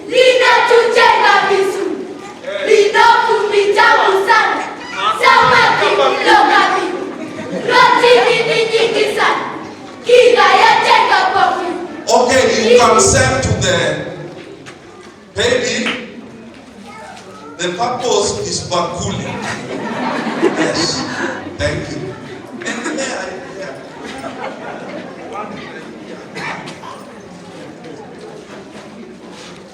linatujenga vizuri, linakumitamu sana, samaki kilo ngapi, roti ni nyingi sana, kila yajenga kwa wingi. Okay, you can send to the baby. The purpose is bakuli. Yes, thank you.